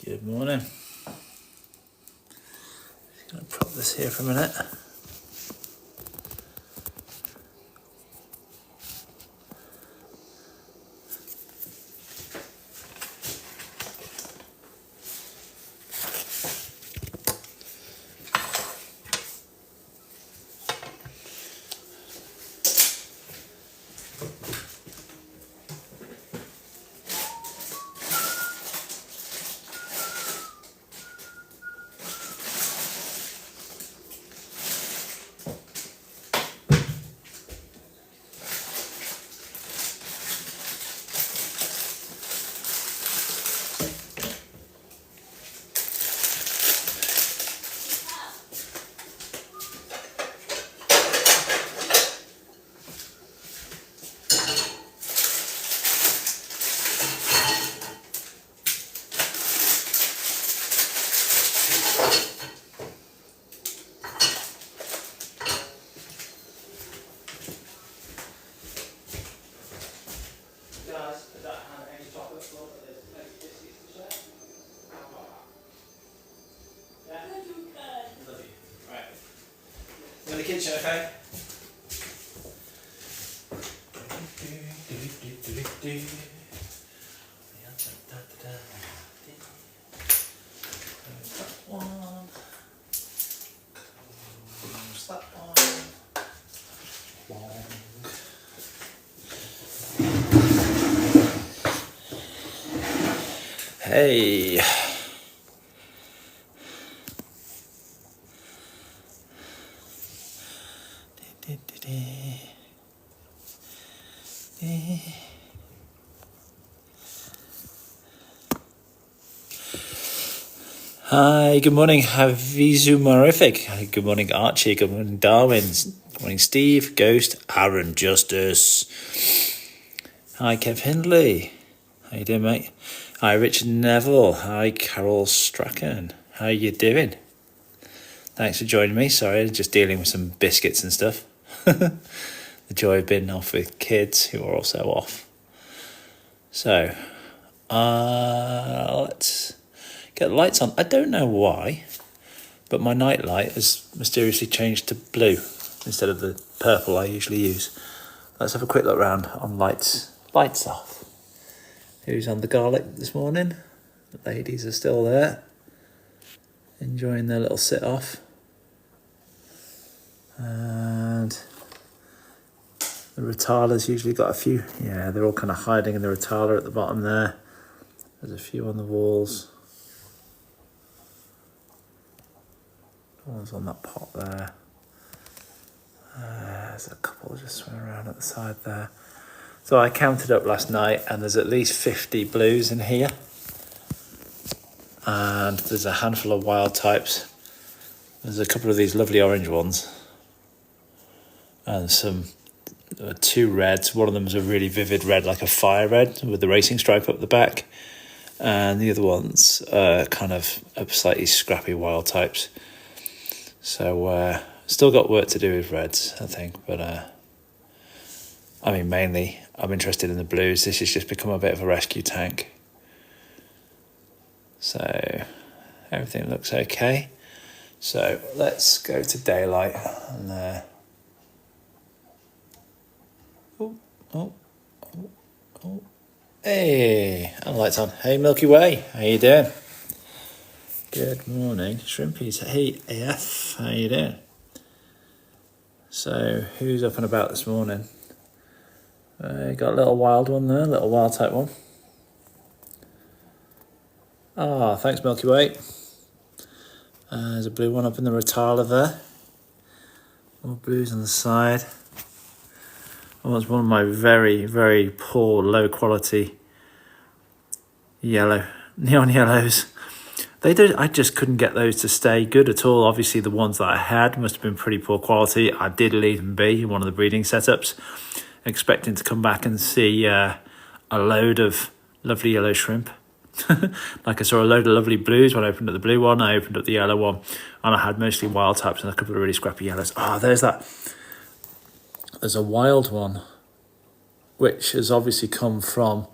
Good morning. Just going to prop this here for a minute. In the kitchen, okay? That one. Close that one. Hey. Hi, good morning, Havizu Marific. Good morning, Archie. Good morning, Darwin. Good morning, Steve, Ghost, Aaron, Justice. Hi, Kev Hindley. How you doing, mate? Hi, Richard Neville. Hi, Carol Strachan. How you doing? Thanks for joining me. Sorry, just dealing with some biscuits and stuff. The joy of being off with kids who are also off. So, let's get the lights on. I don't know why, but my night light has mysteriously changed to blue instead of the purple I usually use. Let's have a quick look around on lights. Lights off. Who's on the garlic this morning? The ladies are still there, enjoying their little sit-off. And the Rotala's usually got a few. Yeah, they're all kind of hiding in the Rotala at the bottom there. There's a few on the walls. One's on that pot there. There's a couple just swimming around at the side there. So I counted up last night and there's at least 50 blues in here. And there's a handful of wild types. There's a couple of these lovely orange ones. And two reds. One of them is a really vivid red, like a fire red with the racing stripe up the back. And the other one's kind of slightly scrappy wild types. So still got work to do with reds, I think. But I mean, mainly I'm interested in the blues. This has just become a bit of a rescue tank. So everything looks okay. So let's go to daylight. And Hey, and lights on. Hey, Milky Way, how you doing? Good morning, Shrimpies. Hey, AF, how you doing? So, who's up and about this morning? Got a little wild one there, a little wild type one. Thanks, Milky Way. There's a blue one up in the Rotala there. More blues on the side. Oh, it's one of my very, very poor, low quality neon yellows. I just couldn't get those to stay good at all. Obviously, the ones that I had must have been pretty poor quality. I did leave them be in one of the breeding setups, expecting to come back and see a load of lovely yellow shrimp. Like I saw a load of lovely blues when I opened up the blue one. I opened up the yellow one, and I had mostly wild types and a couple of really scrappy yellows. There's that. There's a wild one, which has obviously come from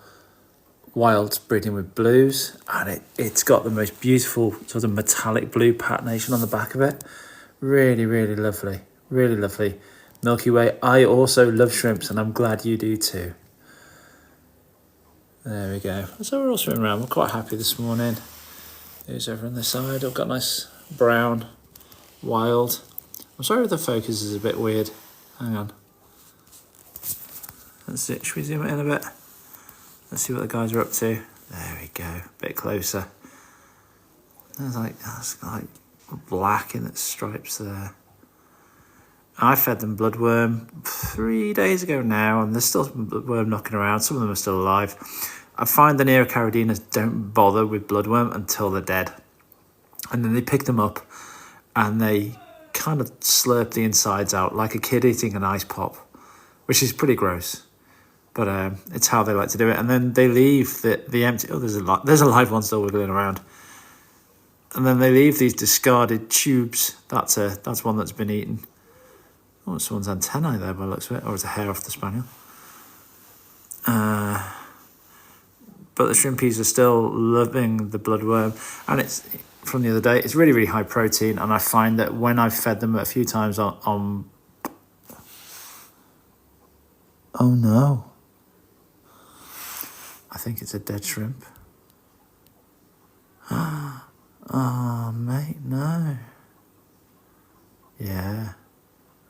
wild breeding with blues, and it's got the most beautiful sort of metallic blue patination on the back of it. Really, really lovely. Really lovely. Milky Way. I also love shrimps, and I'm glad you do too. There we go. So we're all swimming around. We're quite happy this morning. Who's over on this side? I've got nice brown, wild. I'm sorry if the focus is a bit weird. Hang on. Let's see. Should we zoom it in a bit? Let's see what the guys are up to. There we go. A bit closer. That's like black in its stripes there. I fed them bloodworm 3 days ago now, and there's still some bloodworm knocking around. Some of them are still alive. I find the Neocardinas don't bother with bloodworm until they're dead. And then they pick them up and they kind of slurp the insides out like a kid eating an ice pop, which is pretty gross. But it's how they like to do it. And then they leave the empty... Oh, there's a live one still wiggling around. And then they leave these discarded tubes. That's one that's been eaten. Oh, someone's antennae there by the looks of it. Or it's a hair off the spaniel. But the shrimpies are still loving the bloodworm. And it's, from the other day, it's really, really high protein. And I find that when I've fed them a few times on oh no. I think it's a dead shrimp. Oh, mate, no. Yeah.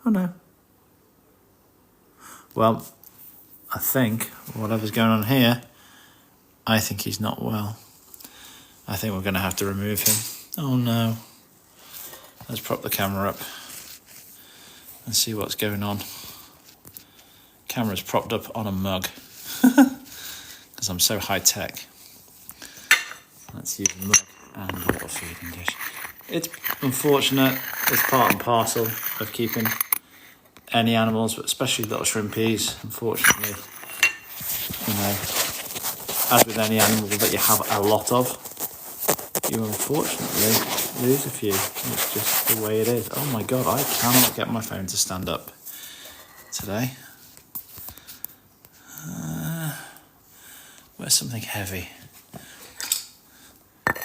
Oh, no. Well, I think whatever's going on here, I think he's not well. I think we're going to have to remove him. Oh, no. Let's prop the camera up and see what's going on. Camera's propped up on a mug because I'm so high tech. Let's use a mug and a little feeding dish. It's unfortunate. It's part and parcel of keeping any animals, but especially little shrimpies. Unfortunately, you know, as with any animal that you have a lot of, you unfortunately lose a few. It's just the way it is. Oh my God, I cannot get my phone to stand up today. Where's something heavy?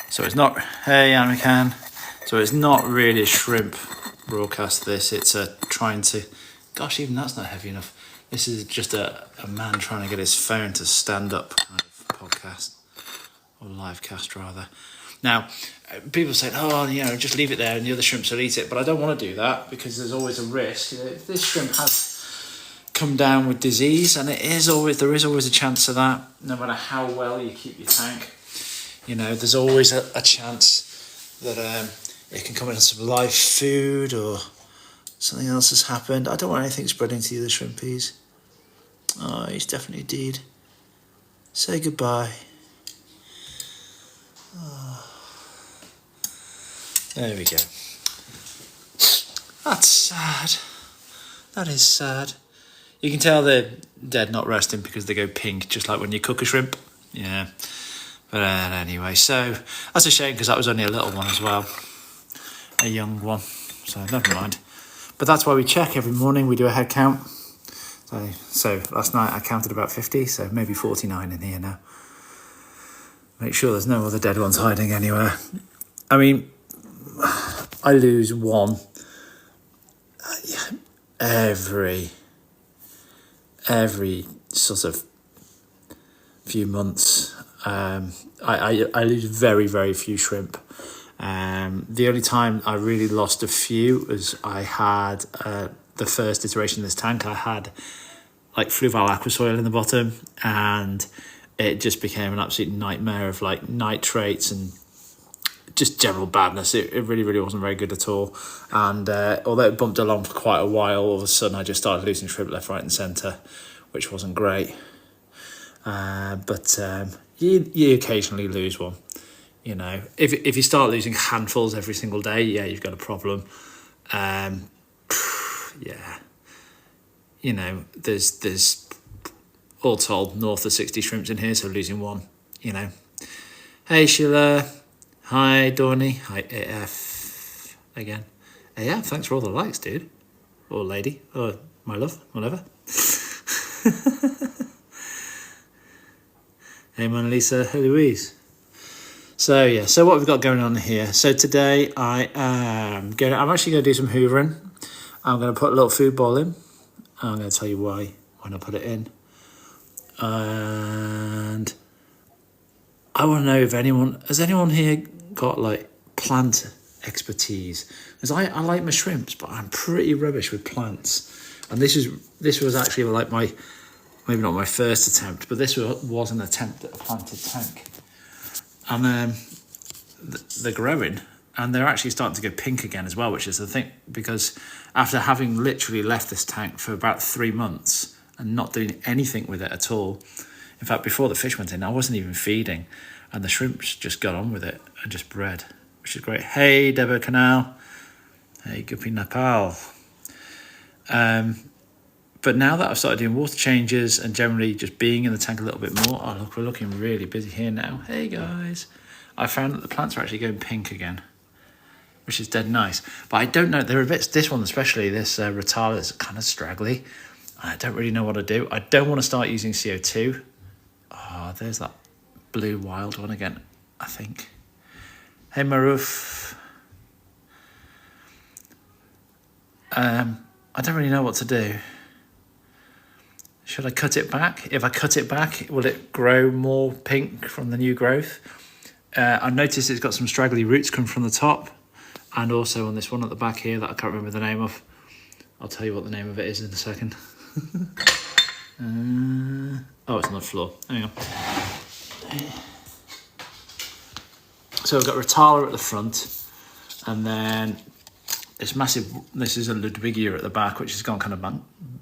So it's not, hey Anakan. So it's not really a shrimp broadcast this, it's trying to, gosh, even that's not heavy enough. This is just a man trying to get his phone to stand up kind of podcast, or live cast rather. Now, people say, oh, you know, just leave it there and the other shrimps will eat it, but I don't want to do that because there's always a risk. If this shrimp has come down with disease, and there is always a chance of that, no matter how well you keep your tank. You know, there's always a chance that it can come into some live food or something else has happened. I don't want anything spreading to the other shrimpies. Oh, he's definitely dead. Say goodbye. Oh. There we go. That's sad. That is sad. You can tell they're dead, not resting, because they go pink, just like when you cook a shrimp. Yeah. But anyway, so that's a shame because that was only a little one as well. A young one. So never mind. But that's why we check every morning. We do a head count. So last night I counted about 50, so maybe 49 in here now. Make sure there's no other dead ones hiding anywhere. I mean, I lose one every sort of few months. I lose very, very few shrimp. The only time I really lost a few was I had the first iteration of this tank. I had like fluval aqua soil in the bottom, and it just became an absolute nightmare of like nitrates and just general badness. It really, really wasn't very good at all. And although it bumped along for quite a while, all of a sudden I just started losing shrimp left, right and centre, which wasn't great. But you occasionally lose one. You know, if you start losing handfuls every single day, yeah, you've got a problem. Yeah, you know, there's all told north of 60 shrimps in here, so losing one, you know. Hey Sheila, hi Dorney, hi AF again. AF, thanks for all the likes, dude, or lady, or my love, whatever. Hey Mona Lisa, hey Louise. So what have we got going on here? So today I'm actually going to do some hoovering. I'm going to put a little food ball in. I'm going to tell you why when I put it in. And I want to know if has anyone here got like plant expertise? Because I like my shrimps, but I'm pretty rubbish with plants. And this was actually like maybe not my first attempt, but this was an attempt at a planted tank. And they're growing, and they're actually starting to go pink again as well, which is the thing, because after having literally left this tank for about 3 months and not doing anything with it at all, in fact, before the fish went in, I wasn't even feeding, and the shrimps just got on with it and just bred, which is great. Hey, Deborah Canal. Hey, Guppy Nepal. But now that I've started doing water changes and generally just being in the tank a little bit more, oh look, we're looking really busy here now. Hey guys. I found that the plants are actually going pink again, which is dead nice. But I don't know, there are bits, this one especially, this Rotala is kind of straggly. I don't really know what to do. I don't want to start using CO2. Oh, there's that blue wild one again, I think. Hey Maruf. I don't really know what to do. Should I cut it back? If I cut it back, will it grow more pink from the new growth? I've noticed it's got some straggly roots coming from the top, and also on this one at the back here that I can't remember the name of. I'll tell you what the name of it is in a second. Oh, it's on the floor. Hang on. So we've got Rotala at the front, and then this is a Ludwigia at the back, which has gone kind of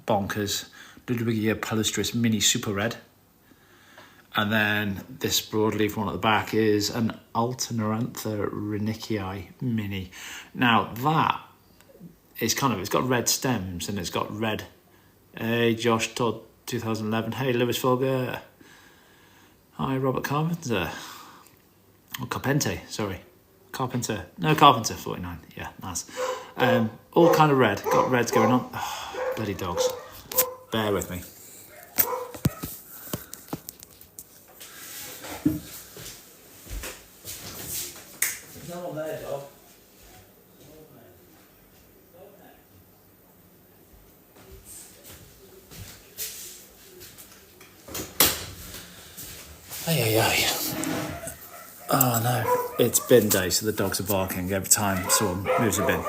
bonkers. Ludwigia palustris mini super red. And then this broadleaf one at the back is an Alternarantha renickii mini. Now that is it's got red stems and it's got red. Hey Josh Todd 2011. Hey Lewis Folger. Hi Robert Carpenter. Oh, Carpente, sorry. Carpenter 49. Yeah, nice. All kind of red. Got reds going on. Oh, bloody dogs. Bear with me. There's no one there, dog. Ay. Oh no, it's bin day, so the dogs are barking every time someone moves a bin.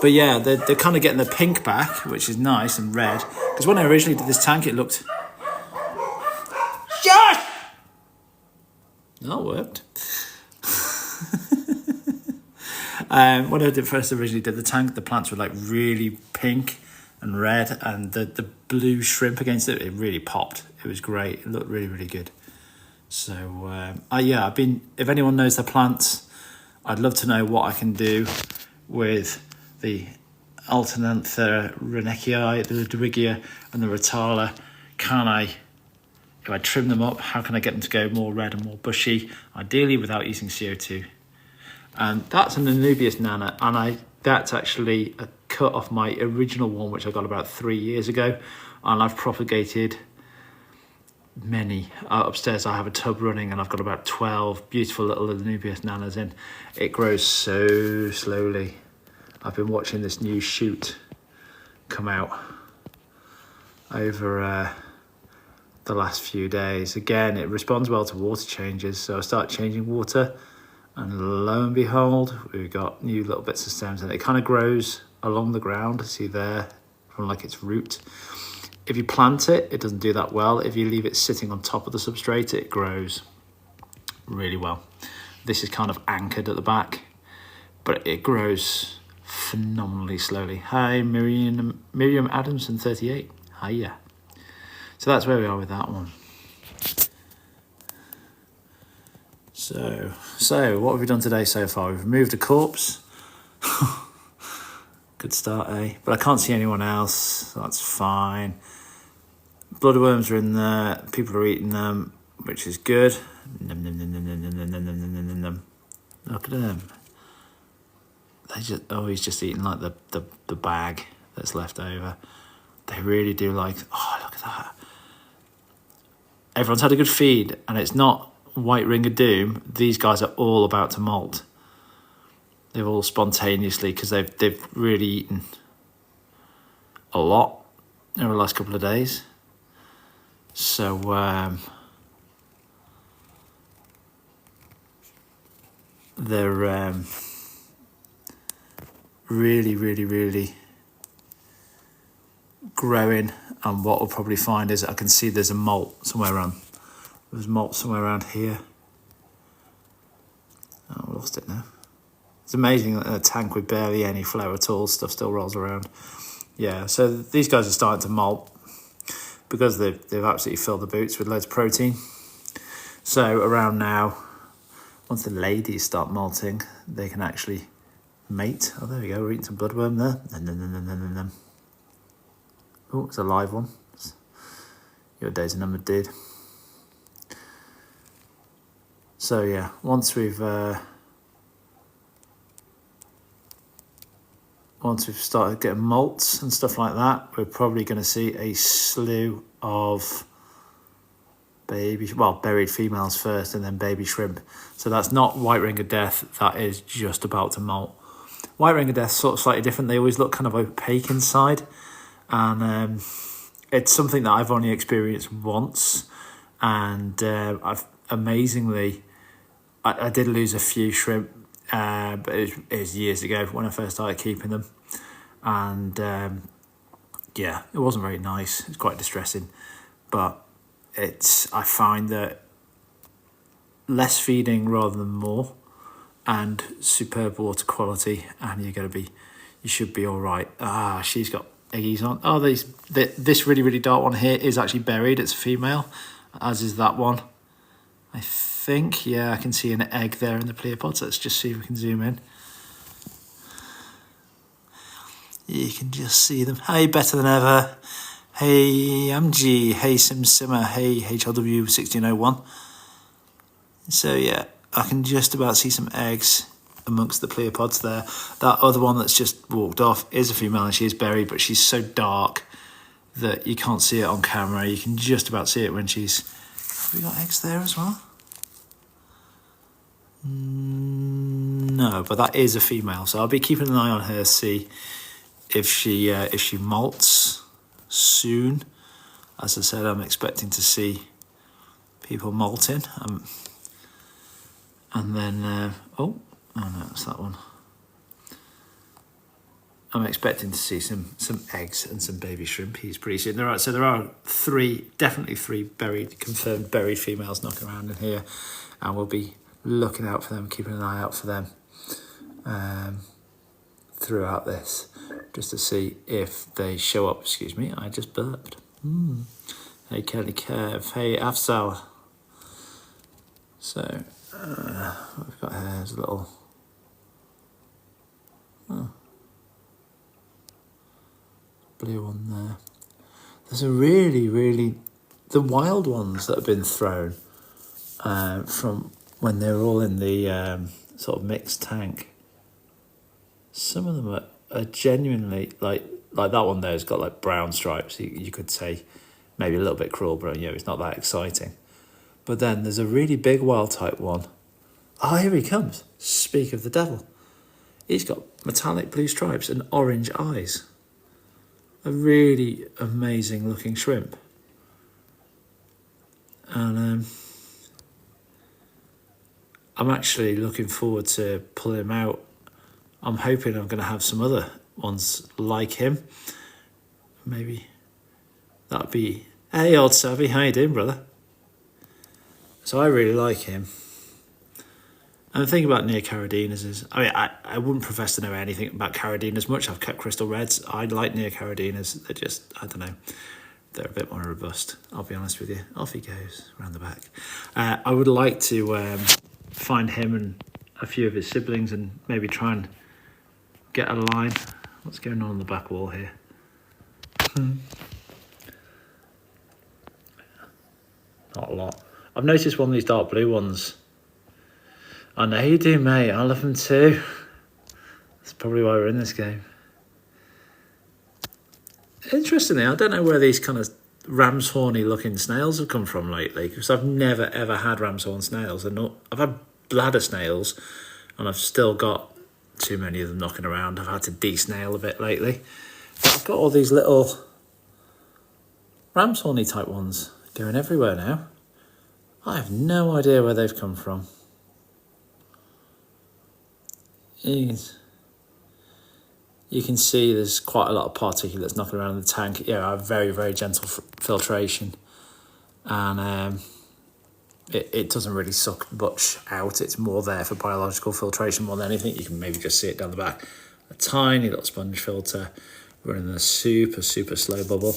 But yeah, they're kind of getting the pink back, which is nice, and red. Because when I originally did this tank, it looked... Josh! No, it worked. When I originally did the tank, the plants were like really pink and red, and the blue shrimp against it really popped. It was great. It looked really, really good. So, I've been... If anyone knows the plants, I'd love to know what I can do with the Alternantha renickii, the Ludwigia, and the Rotala. If I trim them up, how can I get them to go more red and more bushy, ideally without using CO2? And that's an Anubias Nana, and that's actually a cut off my original one, which I got about 3 years ago, and I've propagated many. Upstairs I have a tub running, and I've got about 12 beautiful little Anubias Nanas in. It grows so slowly. I've been watching this new shoot come out over the last few days. Again, it responds well to water changes, so I start changing water, and lo and behold, we've got new little bits of stems, and it kind of grows along the ground, see there, from like its root. If you plant it, it doesn't do that well. If you leave it sitting on top of the substrate, it grows really well. This is kind of anchored at the back, but it grows phenomenally slowly. Hi, Miriam Adamson 38. Hiya. So that's where we are with that one. So what have we done today so far? We've removed a corpse. Good start, eh? But I can't see anyone else, so that's fine. Bloodworms are in there. People are eating them, which is good. Num, num, num, num, num, num, num, num, num, num, num. Look at them. He's just eating like the bag that's left over. They really do like... Oh, look at that. everyone's had a good feed and it's not white ring of doom, these guys are all about to molt. They've all spontaneously, because they've really eaten a lot over the last couple of days. So they're really, really, really growing. And what we'll probably find is I can see there's a molt somewhere around. There's molt somewhere around here. Oh, I lost it now. It's amazing that in a tank with barely any flow at all, stuff still rolls around. Yeah, so these guys are starting to molt because they've absolutely filled the boots with loads of protein. So around now, once the ladies start molting, they can actually mate. Oh, there we go. We're eating some bloodworm there. Oh, it's a live one. Your days are numbered, dude. So yeah, once we've started getting molts and stuff like that, we're probably going to see a slew of buried females first and then baby shrimp. So that's not white ring of death, that is just about to molt. White ring of death sort of slightly different. They always look kind of opaque inside, and it's something that I've only experienced once, and I've amazingly, I did lose a few shrimp, but it was years ago when I first started keeping them, and yeah, it wasn't very nice. It's quite distressing, but I find that less feeding rather than more, and superb water quality, and you should be all right. She's got eggies on. Oh, this really, really dark one here is actually buried. It's a female, as is that one. I think, yeah, I can see an egg there in the pleopods. Let's just see if we can zoom in. You can just see them. Hey, better than ever. Hey, I'm G. Hey, Simmer. Hey, HLW1601. So, yeah, I can just about see some eggs amongst the pleopods there. That other one that's just walked off is a female, and she is buried, but she's so dark that you can't see it on camera. You can just about see it when she's... Have we got eggs there as well? No, but that is a female, so I'll be keeping an eye on her, see if she molts soon. As I said, I'm expecting to see people molting, and then oh no, it's that one. I'm expecting to see some eggs and some baby shrimpies pretty soon. There are definitely three confirmed buried females knocking around in here, and we'll be looking out for them, keeping an eye out for them throughout this, just to see if they show up. Excuse me, I just burped. Hey, Kelly Kev. Hey, Afsal. So, what we've got here is a little... blue one there. There's a really... The wild ones that have been thrown from when they were all in the sort of mixed tank. Some of them are genuinely, like that one there has got like brown stripes. You could say maybe a little bit cruel, but it's not that exciting. But then there's a really big wild type one. Oh, here he comes. Speak of the devil. He's got metallic blue stripes and orange eyes. A really amazing looking shrimp. And I'm actually looking forward to pulling him out. I'm hoping I'm going to have some other ones like him. Maybe that'd be... Hey, old Savvy, how you doing, brother? So I really like him. And the thing about Neocaradinas is, I wouldn't profess to know anything about Caradinas much. I've kept Crystal Reds. I like Neocaradinas. They're just, I don't know, they're a bit more robust, I'll be honest with you. Off he goes, around the back. I would like to find him and a few of his siblings and maybe try and get a line. What's going on the back wall here? Not a lot. I've noticed one of these dark blue ones. I know you do, mate. I love them too. That's probably why we're in this game. Interestingly, I don't know where these kind of ram's horny looking snails have come from lately, because I've never ever had ram's horn snails, and I've had bladder snails, and I've still got too many of them knocking around. I've had to de-snail a bit lately, but I've got all these little ram's horny type ones going everywhere now. I have no idea where they've come from. You can see there's quite a lot of particulates knocking around in the tank. Yeah, I have very, very gentle filtration. And it doesn't really suck much out. It's more there for biological filtration more than anything. You can maybe just see it down the back. A tiny little sponge filter running a super, super slow bubble.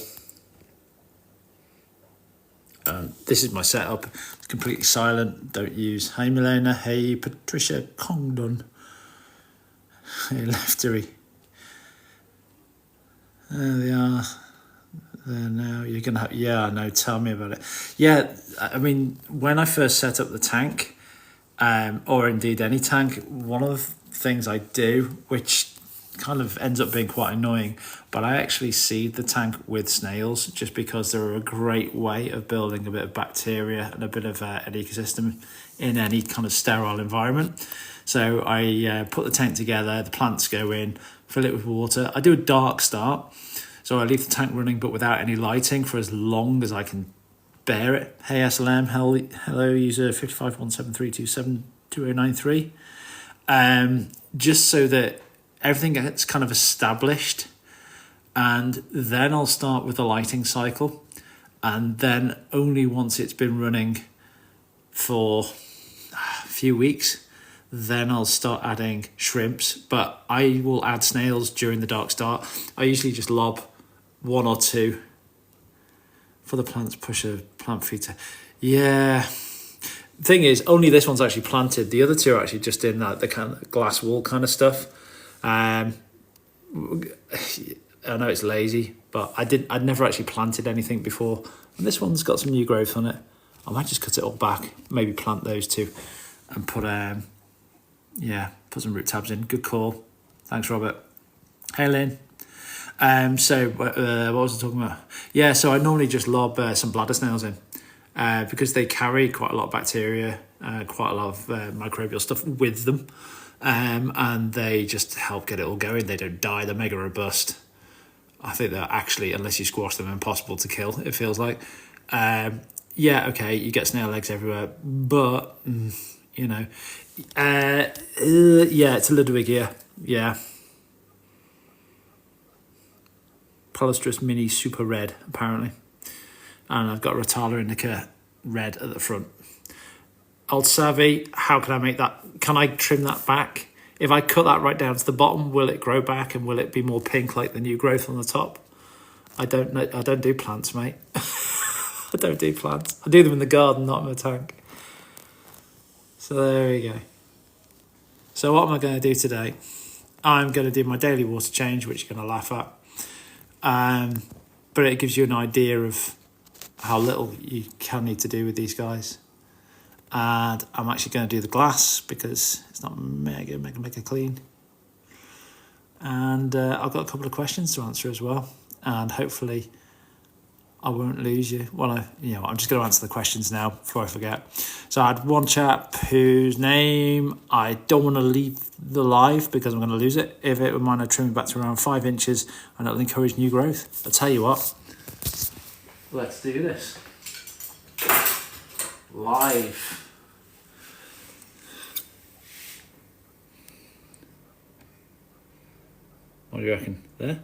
This is my setup. It's completely silent. Don't use Hey Milena, hey Patricia Congdon. Hey Leftery. There they are. There now. You're going to have... Yeah, I know. Tell me about it. Yeah, I mean, when I first set up the tank, or indeed any tank, one of the things I do, which kind of ends up being quite annoying, but I actually seed the tank with snails just because they're a great way of building a bit of bacteria and a bit of an ecosystem in any kind of sterile environment. So I put the tank together, the plants go in, fill it with water. I do a dark start, so I leave the tank running but without any lighting for as long as I can bear it. Hey SLM, hello user 551732722093. Just so that everything gets kind of established, and then I'll start with the lighting cycle, and then only once it's been running for a few weeks, then I'll start adding shrimps, but I will add snails during the dark start. I usually just lob 1 or 2 for the plants, push a plant feeder. Yeah. Thing is, only this one's actually planted. The other 2 are actually just in the kind of glass wall kind of stuff. I know it's lazy, but I'd never actually planted anything before. And this one's got some new growth on it. I might just cut it all back, maybe plant those 2 and put some root tabs in. Good call. Thanks, Robert. Hey, Lynn. So what was I talking about? Yeah, so I normally just lob some bladder snails in because they carry quite a lot of bacteria, quite a lot of microbial stuff with them, and they just help get it all going. They don't die. They're mega robust. I think they're actually, unless you squash them, impossible to kill, it feels like. Yeah, okay, you get snail eggs everywhere, but, you know, yeah, it's a Ludwigia, yeah. Polystrus Mini Super Red, apparently. And I've got Rotala Indica Red at the front. Old Savvy, how can I make that? Can I trim that back? If I cut that right down to the bottom, will it grow back and will it be more pink like the new growth on the top? I don't know. I don't do plants, mate. I don't do plants. I do them in the garden, not in the tank. So there we go. So what am I going to do today? I'm going to do my daily water change, which you're going to laugh at. But it gives you an idea of how little you can need to do with these guys. And I'm actually going to do the glass because it's not mega clean. And I've got a couple of questions to answer as well. And hopefully I won't lose you. Well, I'm just going to answer the questions now before I forget. So I had one chap whose name I don't want to leave the live because I'm going to lose it. If it would mind, I'd trim it back to around 5 inches and it'll encourage new growth. I'll tell you what. Let's do this. Live. What do you reckon? There?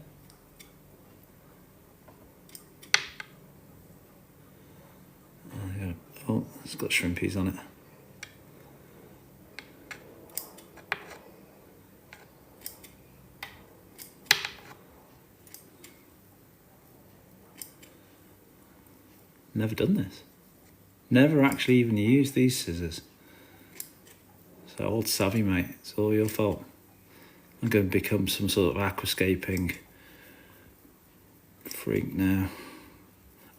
Oh, it's got shrimpies on it. Never done this. Never actually even used these scissors. So old savvy, mate. It's all your fault. I'm going to become some sort of aquascaping freak now.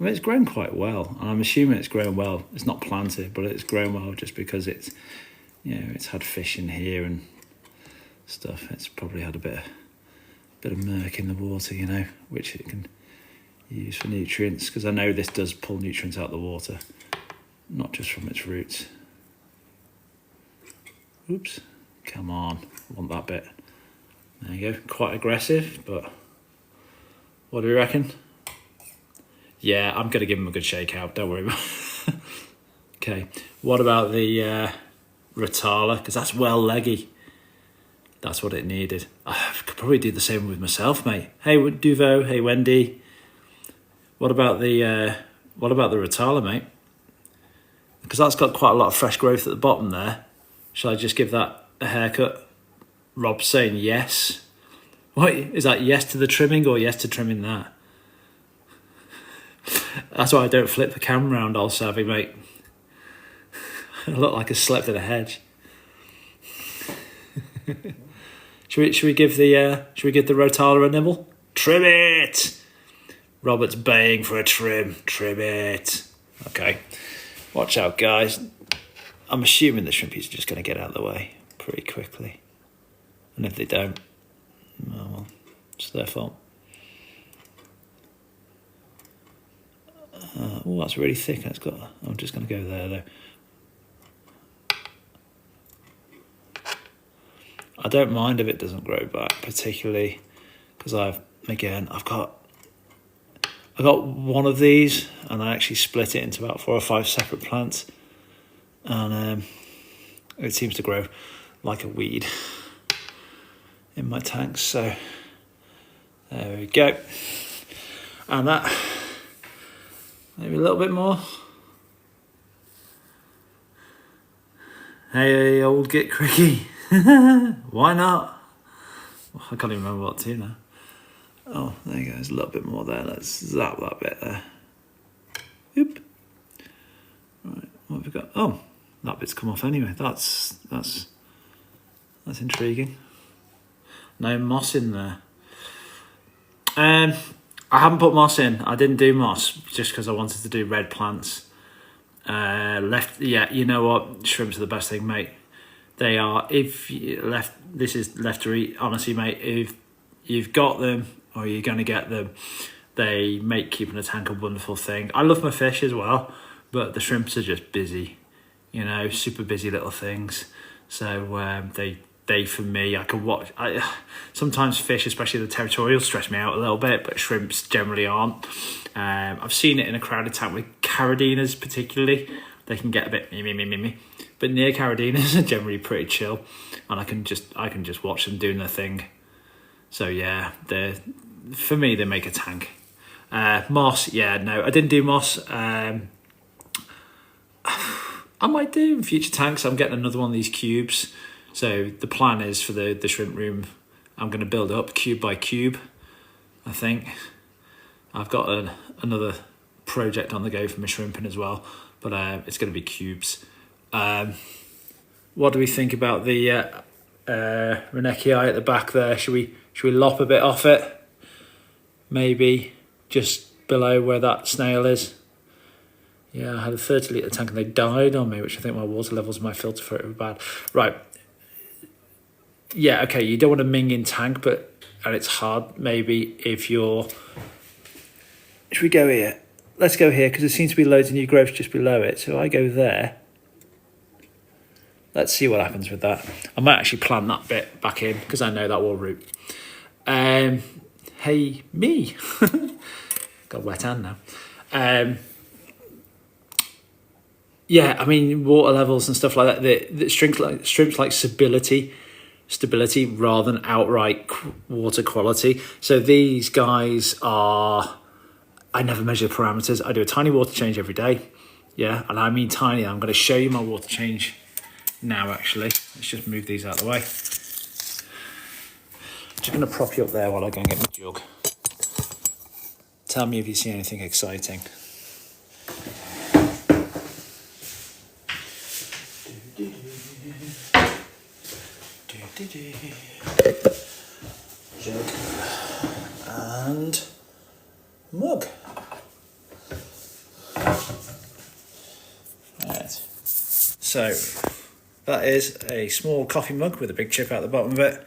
I mean, it's grown quite well, and I'm assuming it's grown well. It's not planted, but it's grown well just because it's, it's had fish in here and stuff. It's probably had a bit of murk in the water, which it can use for nutrients, because I know this does pull nutrients out of the water, not just from its roots. Oops, come on, I want that bit. There you go, quite aggressive, but what do you reckon? Yeah, I'm going to give him a good shake out, don't worry about it. Okay, what about the Rotala? Because that's well leggy. That's what it needed. I could probably do the same with myself, mate. Hey, Duvo. Hey, Wendy. What about the Rotala, mate? Because that's got quite a lot of fresh growth at the bottom there. Shall I just give that a haircut? Rob's saying yes. What is that? Yes to the trimming or yes to trimming that? That's why I don't flip the camera around, all savvy, mate. I look like I slept in a hedge. Should we give the Rotala a nibble? Trim it. Robert's baying for a trim. Trim it. Okay. Watch out, guys. I'm assuming the shrimpies are just going to get out of the way pretty quickly. And if they don't, oh well, it's their fault. Oh, that's really thick. I'm just going to go there, though. I don't mind if it doesn't grow back, particularly because I've got one of these, and I actually split it into about 4 or 5 separate plants, and it seems to grow like a weed in my tanks. So there we go, and that maybe a little bit more. Hey, old Git Cricky. Why not? I can't even remember what to now. Oh, there you go. There's a little bit more there. Let's zap that bit there. Oop. Right, what have we got? Oh, that bit's come off anyway. That's intriguing. No moss in there. I haven't put moss in. I didn't do moss just because I wanted to do red plants. Yeah, you know what? Shrimps are the best thing, mate. They are. This is left to eat. Honestly, mate, if you've got them or you're going to get them, they make keeping a tank a wonderful thing. I love my fish as well, but the shrimps are just busy, super busy little things. So they for me, I can watch. Sometimes fish, especially the territorial, stress me out a little bit, but shrimps generally aren't. I've seen it in a crowded tank with caradinas, particularly. They can get a bit me. But near caradinas are generally pretty chill, and I can just watch them doing their thing. So yeah, for me they make a tank. Moss, yeah, no, I didn't do moss. I might do in future tanks. I'm getting another one of these cubes. So the plan is for the shrimp room, I'm going to build up cube by cube. I think I've got another project on the go for my shrimping as well, but it's going to be cubes. What do we think about the Renekii at the back there? Should we lop a bit off it? Maybe just below where that snail is. Yeah, I had a 30 litre tank and they died on me, which I think my water levels in my filter for it were bad. Right. Yeah, okay, you don't want a minging tank, and it's hard maybe if you're... Should we go here? Let's go here, because there seems to be loads of new growth just below it. So I go there. Let's see what happens with that. I might actually plant that bit back in, because I know that will root. Hey, me. Got a wet hand now. Yeah, I mean, water levels and stuff like that. The shrimps like stability rather than outright water quality. So these guys are... I never measure the parameters. I do a tiny water change every day. Yeah, and I mean tiny. I'm going to show you my water change now, actually. Let's just move these out of the way. Just going to prop you up there while I go and get my jug. Tell me if you see anything exciting. Jug and mug. Right. So that is a small coffee mug with a big chip out the bottom of it.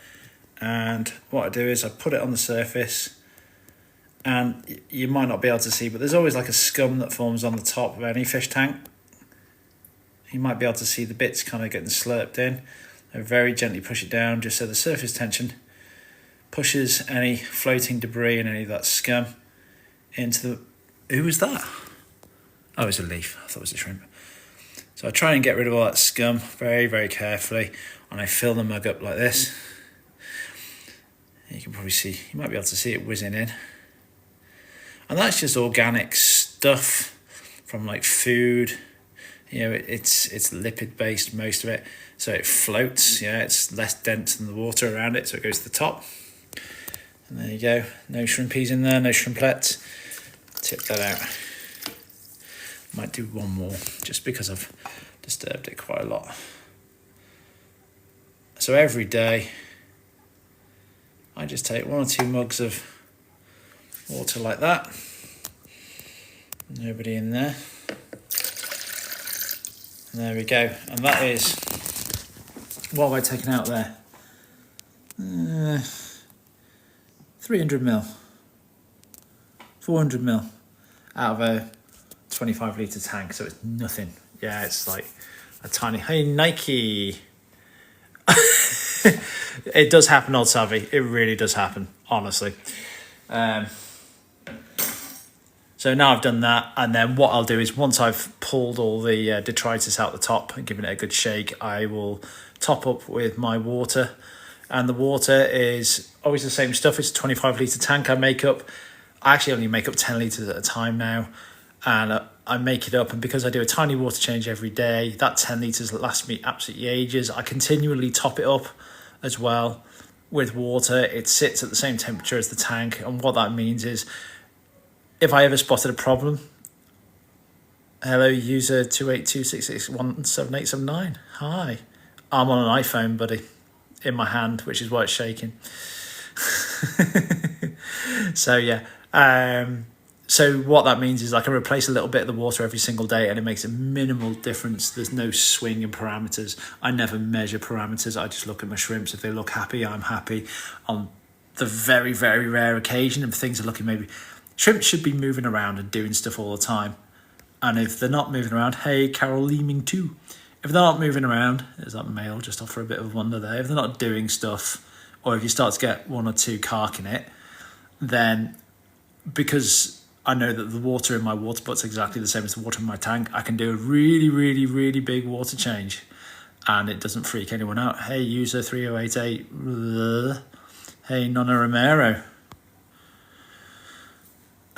And what I do is I put it on the surface And you might not be able to see, but there's always like a scum that forms on the top of any fish tank. You might be able to see the bits kind of getting slurped in. I very gently push it down just so the surface tension pushes any floating debris and any of that scum into the... Who was that? Oh, it was a leaf. I thought it was a shrimp. So I try and get rid of all that scum very, very carefully, and I fill the mug up like this. You can probably see, you might be able to see it whizzing in. And that's just organic stuff from like food. You know, it's lipid based, most of it. So it floats, yeah, it's less dense than the water around it, so it goes to the top. And there you go, no shrimpies in there, no shrimplets. Tip that out. Might do one more, just because I've disturbed it quite a lot. So every day, I just take 1 or 2 mugs of water like that. Nobody in there. And there we go. And that is, what have I taken out there? 300 mil. 400 mil out of a 25 litre tank, so it's nothing. Yeah, it's like a tiny... Hey, Nike! It does happen, old Savvy. It really does happen, honestly. So now I've done that, and then what I'll do is once I've pulled all the detritus out the top and given it a good shake, I will top up with my water. And the water is always the same stuff. It's a 25 litre tank I make up. I actually only make up 10 litres at a time now. And I make it up, and because I do a tiny water change every day, that 10 litres lasts me absolutely ages. I continually top it up as well with water. It sits at the same temperature as the tank, and what that means is if I ever spotted a problem, hello user 28266177879, hi, I'm on an iPhone, buddy, in my hand, which is why it's shaking. So yeah, so what that means is I can replace a little bit of the water every single day, and it makes a minimal difference. There's no swing in parameters. I never measure parameters. I just look at my shrimps. If they look happy, I'm happy. On the very, very rare occasion, if things are looking maybe... Shrimp should be moving around and doing stuff all the time. And if they're not moving around, hey, Carol Leeming too. If they're not moving around, there's that male just off for a bit of wonder there. If they're not doing stuff, or if you start to get 1 or 2 cark in it, then because I know that the water in my water pot's exactly the same as the water in my tank, I can do a really, really, really big water change, and it doesn't freak anyone out. Hey, user 3088. Hey, Nonna Romero.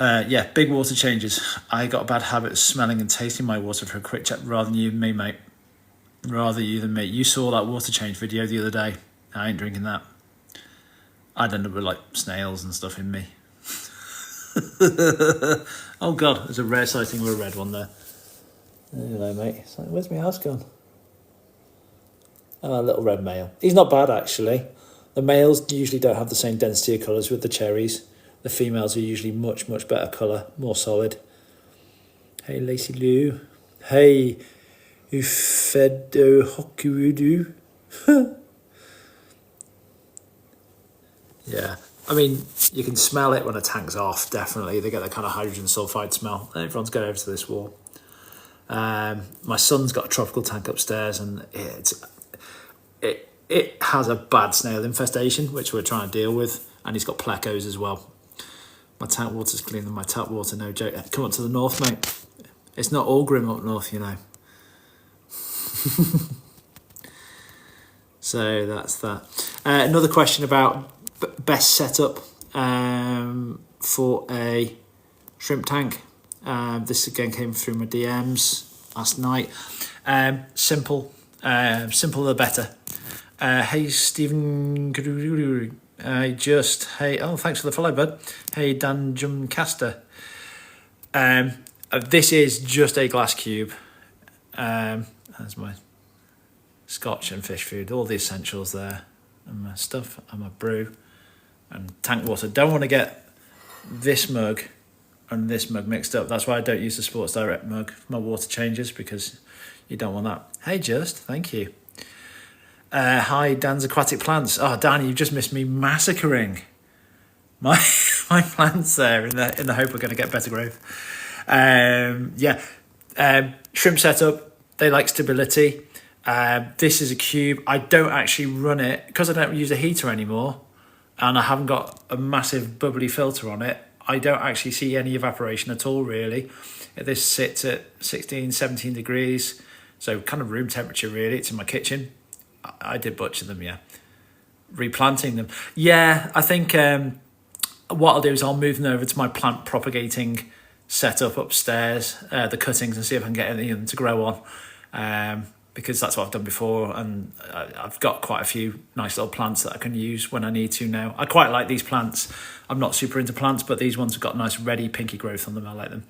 Yeah, big water changes. I got a bad habit of smelling and tasting my water for a quick chat rather than you than me, mate. Rather you than me. You saw that water change video the other day. I ain't drinking that. I'd end up with like snails and stuff in me. Oh God, there's a rare sighting of a red one there. Hello, mate. It's like, where's my house gone? Oh, a little red male. He's not bad, actually. The males usually don't have the same density of colours with the cherries. The females are usually much, much better colour, more solid. Hey, Lacey Lou. Hey, Ufedo Hokurudu. Yeah. I mean, you can smell it when a tank's off, definitely. They get that kind of hydrogen sulfide smell. Everyone's going over to this wall. My son's got a tropical tank upstairs, and it has a bad snail infestation, which we're trying to deal with, and he's got plecos as well. My tank water's cleaner than my tap water, no joke. Come up to the north, mate. It's not all grim up north, you know. So that's that. Another question about best setup for a shrimp tank. This again came through my DMs last night. Simple the better. Hey Stephen, hey, oh, thanks for the follow, bud. Hey Shleeeempcast. This is just a glass cube. That's my scotch and fish food, all the essentials there, and my stuff and my brew and tank water. Don't want to get this mug and this mug mixed up. That's why I don't use the Sports Direct mug for my water changes, because you don't want that. Hey, thank you. Hi, Dan's Aquatic Plants. Oh, Dan, you've just missed me massacring my my plants there in the hope we're going to get better growth. Shrimp setup, they like stability. This is a cube. I don't actually run it because I don't use a heater anymore, and I haven't got a massive bubbly filter on it. I don't actually see any evaporation at all, really. This sits at 16, 17 degrees, so kind of room temperature, really. It's in my kitchen. I did butcher them, yeah. Replanting them. Yeah, I think what I'll do is I'll move them over to my plant propagating setup upstairs, the cuttings, and see if I can get any of them to grow on. Because that's what I've done before, and I've got quite a few nice little plants that I can use when I need to now. I quite like these plants. I'm not super into plants, but these ones have got nice reddy pinky growth on them. I like them.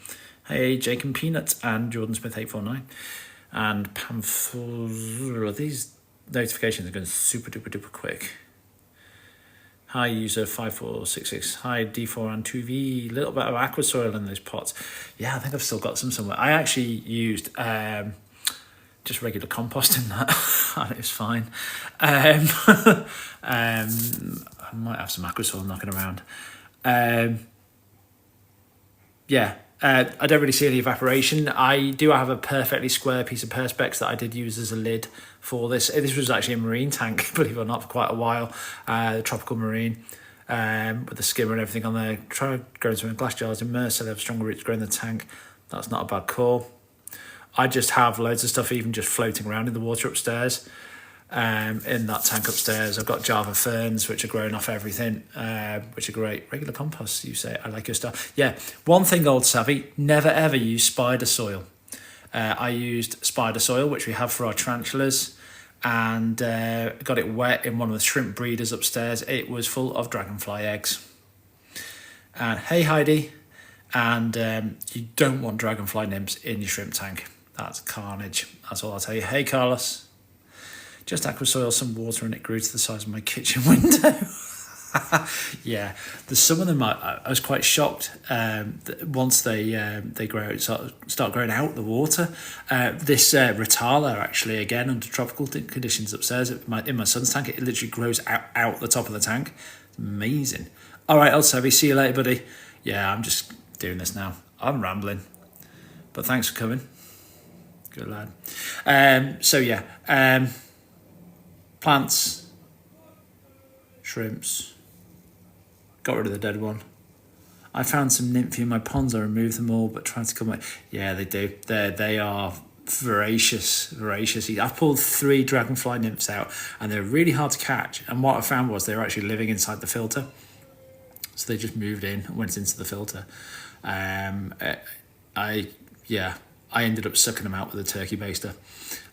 Hey, Jake and Peanut and Jordan Smith 849 and Pamphor. These notifications are going super duper duper quick. Hi user 5466. Hi D4 and 2V. Little bit of aqua soil in those pots. Yeah, I think I've still got some somewhere. I actually used just regular compost in that, and it was fine. I might have some aqua soil knocking around. I don't really see any evaporation. I do have a perfectly square piece of Perspex that I did use as a lid for this. This was actually a marine tank, believe it or not, for quite a while. Tropical marine, with the skimmer and everything on there. Try growing some in glass jars, immerse so they have stronger roots grow in the tank. That's not a bad call. I just have loads of stuff even just floating around in the water upstairs. In that tank upstairs, I've got Java ferns, which are growing off everything, which are great. Regular compost, you say. I like your stuff. Yeah, one thing, Old Savvy, never ever use spider soil. I used spider soil, which we have for our tarantulas, and got it wet in one of the shrimp breeders upstairs. It was full of dragonfly eggs. And hey, Heidi, and you don't want dragonfly nymphs in your shrimp tank. That's carnage. That's all I'll tell you. Hey, Carlos. Just aqua soil, some water, and it grew to the size of my kitchen window. Yeah, there's some of them I was quite shocked once they grow, start growing out the water. This Ritala, actually, again, under tropical conditions upstairs in my son's tank, it literally grows out the top of the tank. It's amazing. All right, Old Savvy, see you later, buddy. Yeah, I'm just doing this now. I'm rambling, but thanks for coming. Good lad. Plants, shrimps, got rid of the dead one. I found some nymphaea in my ponds. I removed them all, but tried to come back. Yeah, they do. They are voracious. I've pulled 3 dragonfly nymphs out, and they're really hard to catch. And what I found was they were actually living inside the filter. So they just moved in and went into the filter. I ended up sucking them out with a turkey baster.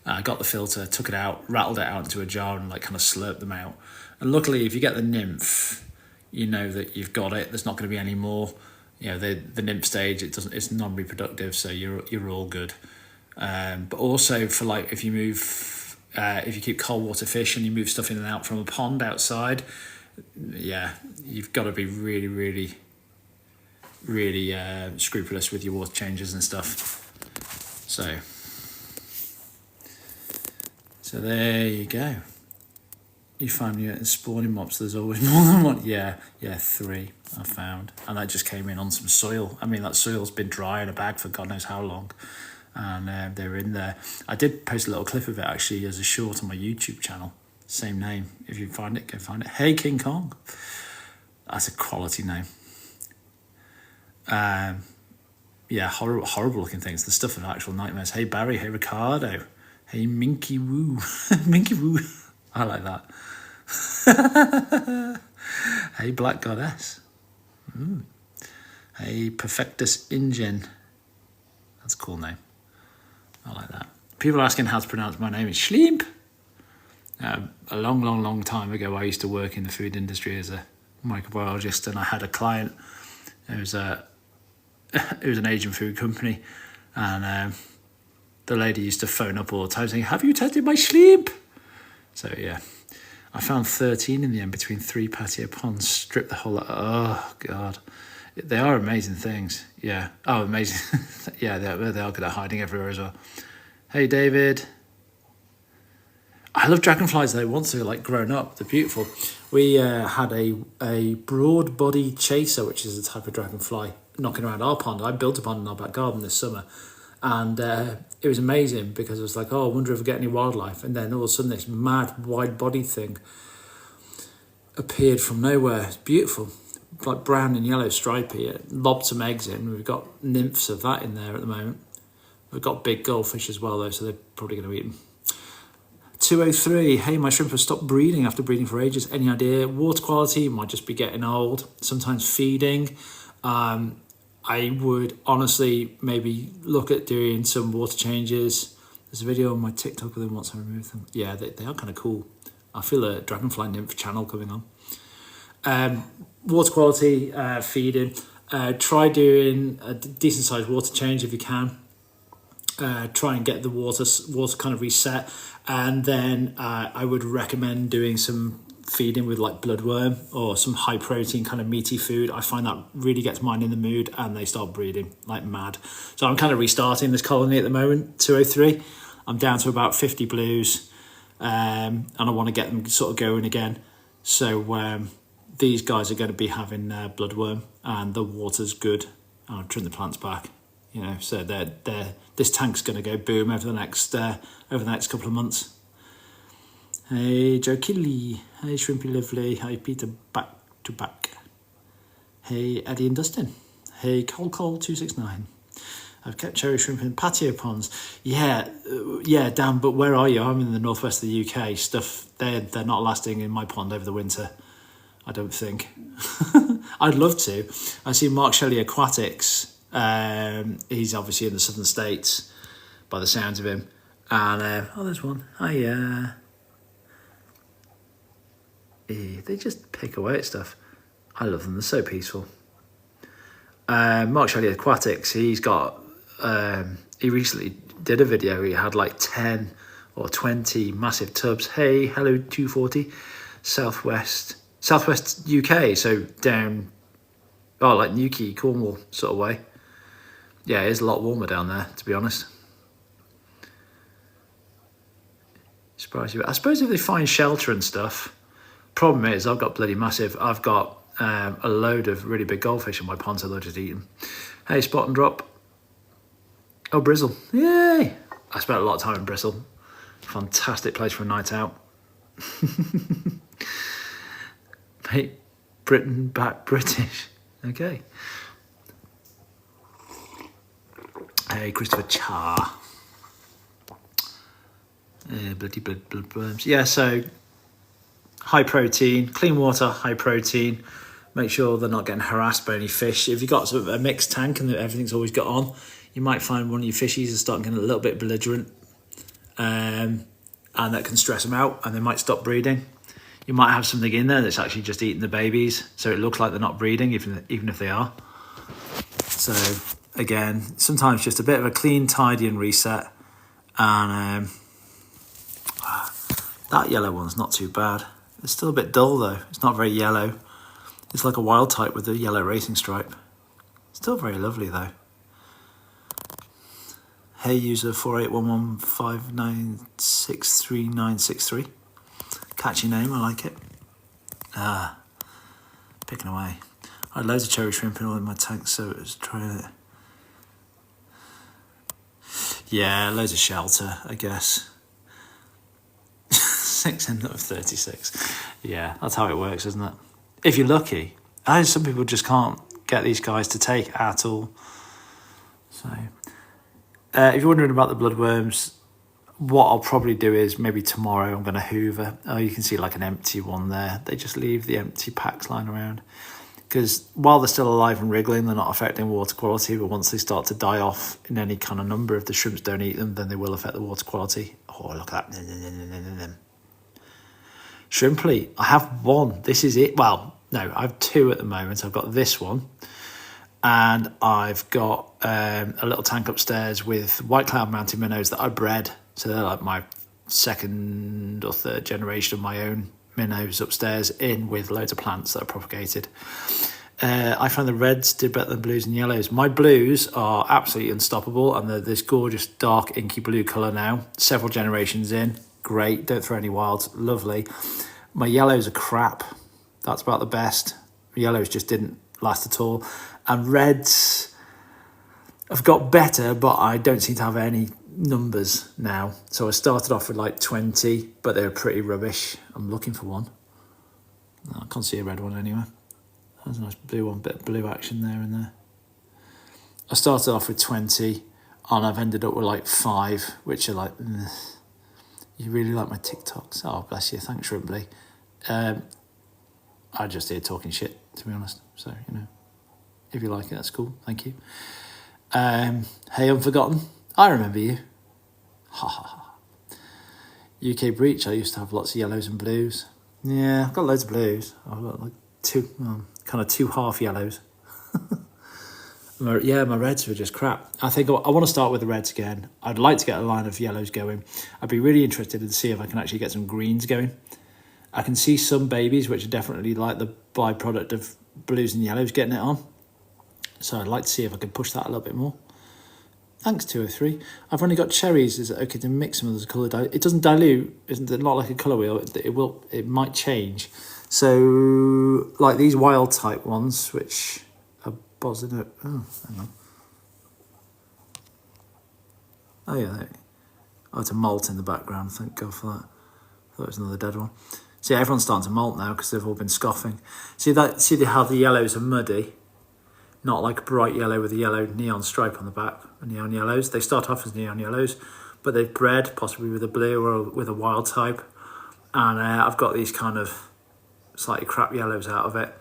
I got the filter, took it out, rattled it out into a jar, and kind of slurped them out. And luckily, if you get the nymph, you know that you've got it. There's not going to be any more. The nymph stage, it's non-reproductive, so you're all good. But also for if you keep cold water fish and you move stuff in and out from a pond outside, yeah, you've got to be really, really, really scrupulous with your water changes and stuff. So there you go. You find me at spawning mobs, there's always more than one. Yeah, 3 I found. And that just came in on some soil. I mean, that soil's been dry in a bag for God knows how long. And they're in there. I did post a little clip of it actually as a short on my YouTube channel. Same name. If you find it, go find it. Hey, King Kong. That's a quality name. Horrible looking things. The stuff of actual nightmares. Hey, Barry. Hey, Ricardo. Hey, Minky Woo. Minky Woo. I like that. Hey, Black Goddess. Hey, Perfectus Ingen. That's a cool name. I like that. People are asking how to pronounce my name. It's Shleeemp. A long time ago, I used to work in the food industry as a microbiologist, and I had a client. It was an Asian food company, and the lady used to phone up all the time saying, "Have you tested my Shleeemp?" So yeah, I found 13 in the end between 3 patio ponds. Stripped the whole lot. Oh God, they are amazing things. Yeah. Oh, amazing. Yeah, they are good at hiding everywhere as well. Hey, David. I love dragonflies though. Once they're like grown up, they're beautiful. We had a broad body chaser, which is a type of dragonfly, knocking around our pond. I built a pond in our back garden this summer, and it was amazing because I was like, oh, I wonder if we get any wildlife. And then all of a sudden, this mad wide body thing appeared from nowhere. It's beautiful, like brown and yellow stripy. It lobbed some eggs in. We've got nymphs of that in there at the moment. We've got big goldfish as well though, so they're probably going to eat them. 203, hey, my shrimp have stopped breeding after breeding for ages. Any idea? Water quality might just be getting old. Sometimes feeding. I would honestly maybe look at doing some water changes. There's a video on my TikTok of them once I remove them. Yeah, they are kind of cool. I feel a dragonfly nymph channel coming on. Water quality, feeding. Try doing a decent sized water change if you can. Try and get the water kind of reset, and then I would recommend doing some feeding with like bloodworm or some high protein kind of meaty food. I find that really gets mine in the mood and they start breeding like mad. So I'm kind of restarting this colony at the moment, 203. I'm down to about 50 blues, and I want to get them sort of going again. So these guys are going to be having bloodworm, and the water's good. I'll trim the plants back. So this tank's going to go boom over the next couple of months. Hey, Joe Killy. Hey, Shrimpy Lovely. Hi, Peter back to back. Hey, Eddie and Dustin. Hey, Cole269. I've kept cherry shrimp in patio ponds. Yeah, Dan, but where are you? I'm in the northwest of the UK. They're not lasting in my pond over the winter, I don't think. I'd love to. I see Mark Shelley Aquatics. He's obviously in the southern states by the sounds of him, and there's one. They just pick away at stuff. I love them. They're so peaceful. Mark Shelley Aquatics, he's got he recently did a video. He had like 10 or 20 massive tubs. Hey, hello 240 southwest UK, so down like Newquay, Cornwall sort of way. Yeah, it is a lot warmer down there, to be honest. Surprise you. I suppose if they find shelter and stuff. Problem is, I've got a load of really big goldfish in my pond, so they'll just eat them. Hey, Spot and Drop. Oh, Bristol. Yay! I spent a lot of time in Bristol. Fantastic place for a night out. Mate, Britain back British. Okay. Hey, Christopher Char. Bloody worms. Yeah, so high protein, clean water, high protein. Make sure they're not getting harassed by any fish. If you've got sort of a mixed tank and everything's always got on, you might find one of your fishies is starting getting a little bit belligerent, and that can stress them out and they might stop breeding. You might have something in there that's actually just eating the babies, so it looks like they're not breeding, even if they are. So again, sometimes just a bit of a clean, tidy and reset. And that yellow one's not too bad. It's still a bit dull though. It's not very yellow. It's like a wild type with a yellow racing stripe. Still very lovely though. Hey user 4811596393. Catchy name, I like it. Picking away. I had loads of cherry shrimp in all in my tanks, so it was trying it. Yeah, loads of shelter, I guess. 6 end of 36. Yeah, that's how it works, isn't it? If you're lucky. Some people just can't get these guys to take at all. So, if you're wondering about the bloodworms, what I'll probably do is maybe tomorrow I'm going to hoover. Oh, you can see like an empty one there. They just leave the empty packs lying around. Because while they're still alive and wriggling, they're not affecting water quality. But once they start to die off in any kind of number, if the shrimps don't eat them, then they will affect the water quality. Oh, look at that. Shrimply, I have one. This is it. Well, no, I have two at the moment. I've got this one. And I've got a little tank upstairs with white cloud mountain minnows that I bred. So they're like my second or third generation of my own minnows upstairs in with loads of plants that are propagated. I found the reds did better than blues and yellows. My blues are absolutely unstoppable and they're this gorgeous dark inky blue colour now. Several generations in. great. Don't throw any wilds, lovely. My yellows are crap. That's about the best. Yellows just didn't last at all. And reds have got better, but I don't seem to have any numbers now. So I started off with like 20, but they were pretty rubbish. I'm looking for one. No, I can't see a red one anywhere. There's a nice blue one, bit of blue action there and there. I started off with 20, and I've ended up with like 5, which are like, you really like my TikToks? Oh, bless you. Thanks, Shrimply. I just hear talking shit, to be honest. So, you know, if you like it, that's cool. Thank you. Hey, Unforgotten. I remember you. Ha ha ha. UK Breach. I used to have lots of yellows and blues. Yeah, I've got loads of blues. I've got like two half yellows. My reds were just crap. I think I want to start with the reds again. I'd like to get a line of yellows going. I'd be really interested to see if I can actually get some greens going. I can see some babies, which are definitely like the byproduct of blues and yellows getting it on. So I'd like to see if I can push that a little bit more. Thanks, 203. I've only got cherries. Is it okay to mix them with the colour? It doesn't dilute. Isn't it not like a colour wheel? It might change. So like these wild type ones, which are buzzing it. Oh, hang on. Oh yeah, there. Oh, it's a malt in the background. Thank God for that. I thought it was another dead one. See, everyone's starting to molt now because they've all been scoffing. See how the yellows are muddy, not like a bright yellow with a yellow neon stripe on the back. Neon yellows. They start off as neon yellows, but they've bred possibly with a blue or with a wild type. And I've got these kind of slightly crap yellows out of it.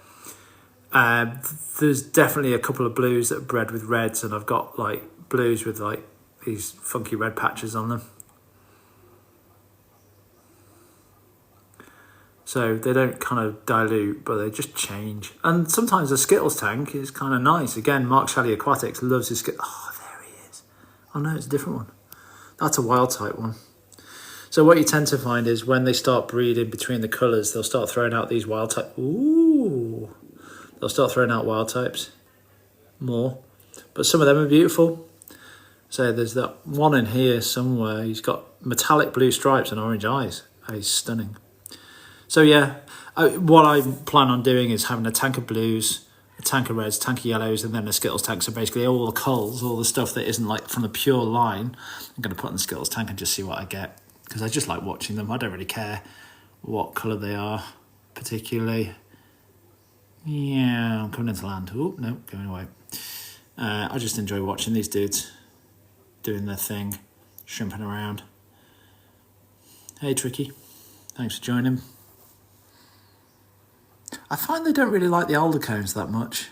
There's definitely a couple of blues that are bred with reds, and I've got like blues with like these funky red patches on them. So they don't kind of dilute, but they just change. And sometimes the Skittles tank is kind of nice. Again, Mark Shelley Aquatics loves his Skittles. Oh, there he is. Oh no, it's a different one. That's a wild type one. So what you tend to find is when they start breeding between the colours, they'll start throwing out these wild types. Ooh. They'll start throwing out wild types more. But some of them are beautiful. So there's that one in here somewhere. He's got metallic blue stripes and orange eyes. Oh, he's stunning. So yeah, what I plan on doing is having a tank of blues, a tank of reds, tank of yellows, and then a Skittles tank. So basically all the culls, all the stuff that isn't like from the pure line, I'm going to put in the Skittles tank and just see what I get. Because I just like watching them. I don't really care what colour they are particularly. Yeah, I'm coming into land. Oh, no, going away. I just enjoy watching these dudes doing their thing, shrimping around. Hey, Tricky. Thanks for joining. I find they don't really like the alder cones that much.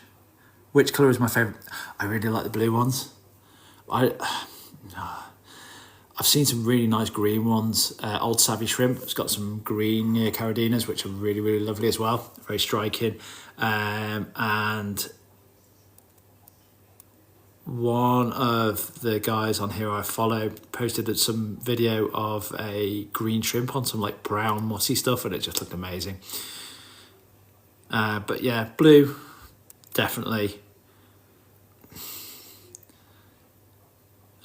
Which colour is my favourite? I really like the blue ones. I've seen some really nice green ones. Old Savvy Shrimp has got some green near Caradinas, which are really, really lovely as well. Very striking. And one of the guys on here I follow posted some video of a green shrimp on some like brown mossy stuff, and it just looked amazing. But yeah, blue, definitely.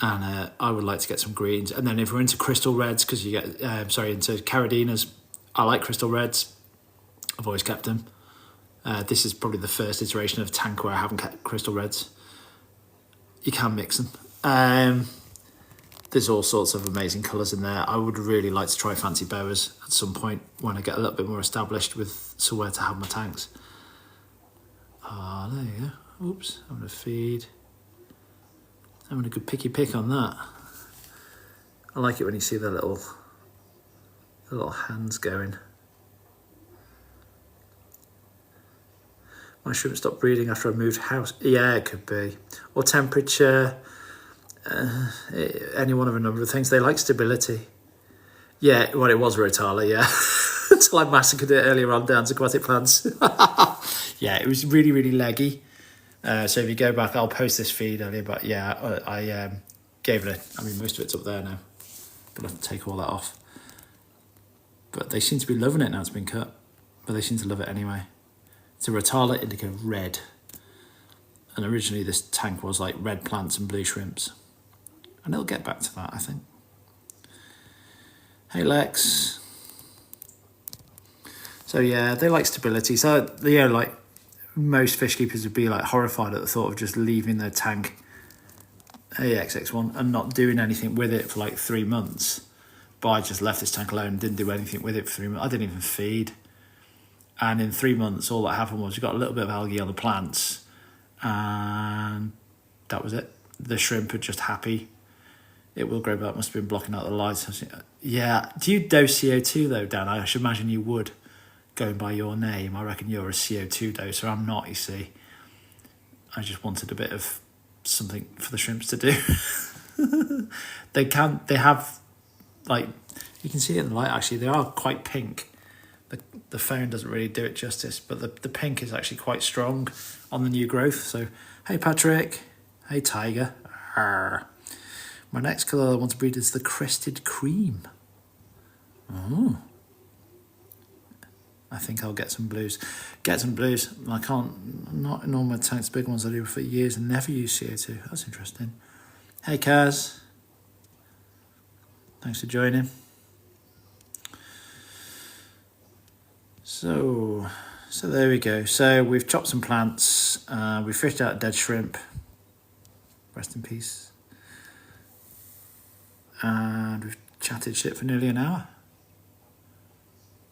And I would like to get some greens. And then if we're into crystal reds, because you get, into Caradinas, I like crystal reds. I've always kept them. This is probably the first iteration of tank where I haven't kept crystal reds. You can mix them. There's all sorts of amazing colours in there. I would really like to try fancy boas at some point when I get a little bit more established with somewhere to have my tanks. Ah, there you go. Oops, I'm going to feed. Having a good picky pick on that. I like it when you see the little hands going. My shrimp stopped breeding after I moved house. Yeah, it could be. Or temperature. Any one of a number of things. They like stability. Yeah, well, it was Rotala, yeah. Until I massacred it earlier on down to aquatic plants. Yeah, it was really, really leggy. So if you go back, I'll post this feed earlier, but yeah, I gave it most of it's up there now. But I have to take all that off. But they seem to be loving it now it's been cut. But they seem to love it anyway. It's a Rotala Indica Red. And originally this tank was like red plants and blue shrimps. And it'll get back to that, I think. Hey Lex. So yeah, they like stability. So yeah, like most fish keepers would be like horrified at the thought of just leaving their tank AXX1 and not doing anything with it for like 3 months. But I just left this tank alone and didn't do anything with it for 3 months. I didn't even feed. And in 3 months, all that happened was you got a little bit of algae on the plants, and that was it. The shrimp are just happy. It will grow back. Must have been blocking out the lights. Yeah. Do you dose CO2 though, Dan? I should imagine you would. Going by your name, I reckon you're a CO2 doser. I'm not, you see. I just wanted a bit of something for the shrimps to do. They have, like, you can see it in the light actually, they are quite pink. The phone doesn't really do it justice, but the pink is actually quite strong on the new growth. So, hey Patrick, hey Tiger. Arr. My next colour I want to breed is the Crested Cream. Oh. I think I'll get some blues. I can't, not in all my tanks, big ones I do for years and never use CO2. That's interesting. Hey Kaz. Thanks for joining. So there we go. So we've chopped some plants. We fished out dead shrimp. Rest in peace. And we've chatted shit for nearly an hour.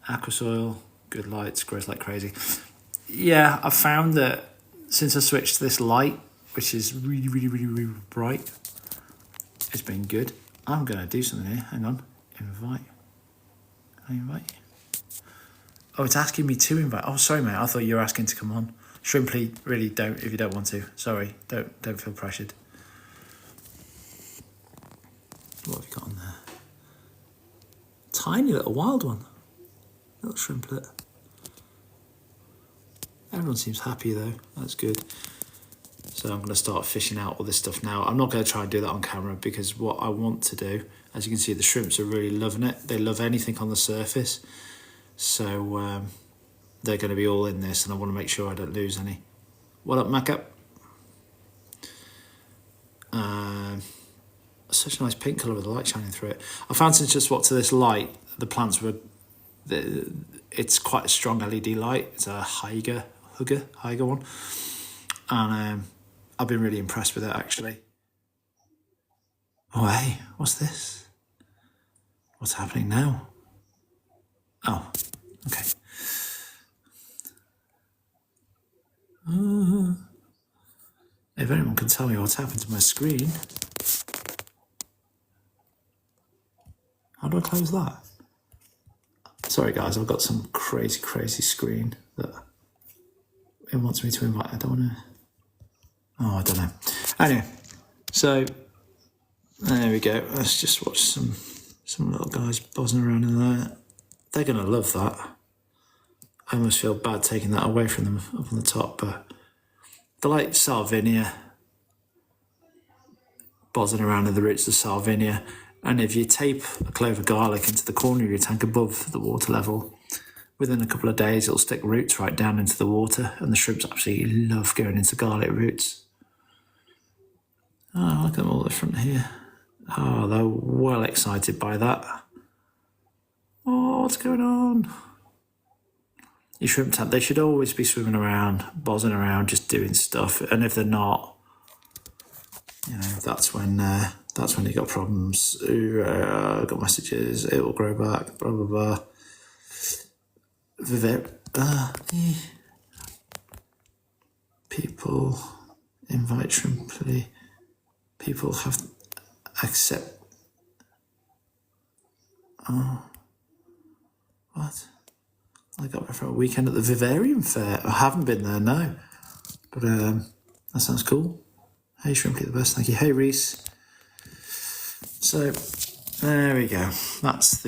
Aquasoil, good lights, grows like crazy. Yeah, I've found that since I switched to this light, which is really, really, really, really bright, it's been good. I'm going to do something here. Hang on. Invite. Can I invite you? Oh, it's asking me to invite. Oh, sorry, mate. I thought you were asking to come on. Shrimply, really don't if you don't want to. Sorry, don't feel pressured. What have you got on there? Tiny little wild one. Little shrimplet. Everyone seems happy though. That's good. So I'm going to start fishing out all this stuff now. I'm not going to try and do that on camera because what I want to do, as you can see, the shrimps are really loving it. They love anything on the surface. So they're going to be all in this and I want to make sure I don't lose any. What up, Macca? Such a nice pink colour with the light shining through it. I found since just swapped to this light, the plants were... It's quite a strong LED light. It's a Hygge one. And I've been really impressed with it, actually. Oh, hey, what's this? What's happening now? Oh, okay. If anyone can tell me what's happened to my screen. How do I close that? Sorry guys, I've got some crazy screen that it wants me to invite. I don't want to... Oh, I don't know. Anyway, so there we go. Let's just watch some little guys buzzing around in there. They're going to love that. I almost feel bad taking that away from them up on the top, but they're like Salvinia, buzzing around in the roots of Salvinia. And if you tape a clove of garlic into the corner of your tank above the water level, within a couple of days it'll stick roots right down into the water, and the shrimps absolutely love going into garlic roots. Oh, look at them all at the front here. Oh, they're well excited by that. Oh, what's going on? Your shrimp tank, they should always be swimming around, buzzing around, just doing stuff. And if they're not, you know, that's when you got problems. Ooh, I got messages. It will grow back. Blah blah blah. People invite shrimply. People have accept. Oh, what? I got there for a weekend at the Vivarium Fair. I haven't been there, no. But that sounds cool. Hey, Shrimply, the best. Thank you. Hey, Reese. So there we go. That's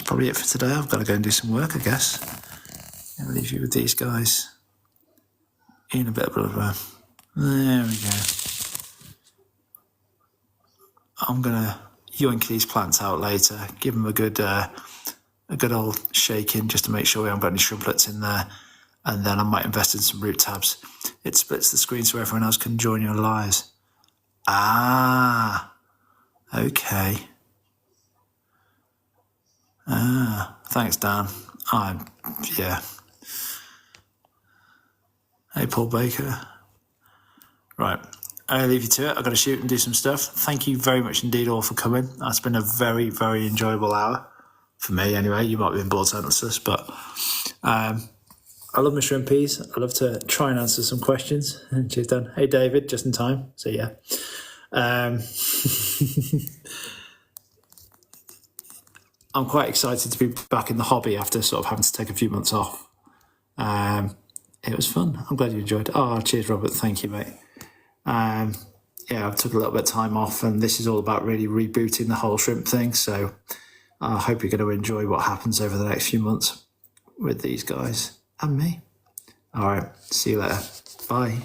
probably it for today. I've got to go and do some work, I guess. I'll leave you with these guys. In a bit of blood. There we go. I'm gonna yoink these plants out later. Give them a good old shaking just to make sure we haven't got any shrimplets in there. And then I might invest in some root tabs. It splits the screen so everyone else can join your lives. Ah, okay. Thanks, Dan. Yeah. Hey, Paul Baker. Right. I'll leave you to it. I've got to shoot and do some stuff. Thank you very much indeed all for coming. That's been a very, very enjoyable hour. For me, anyway. You might be bored senseless, but I love my shrimpies. I love to try and answer some questions. Cheers, Dan. Hey, David, just in time. So, yeah. I'm quite excited to be back in the hobby after sort of having to take a few months off. It was fun. I'm glad you enjoyed it. Oh, cheers, Robert. Thank you, mate. Yeah, I took a little bit of time off, and this is all about really rebooting the whole shrimp thing. So I hope you're going to enjoy what happens over the next few months with these guys and me. All right. See you later. Bye.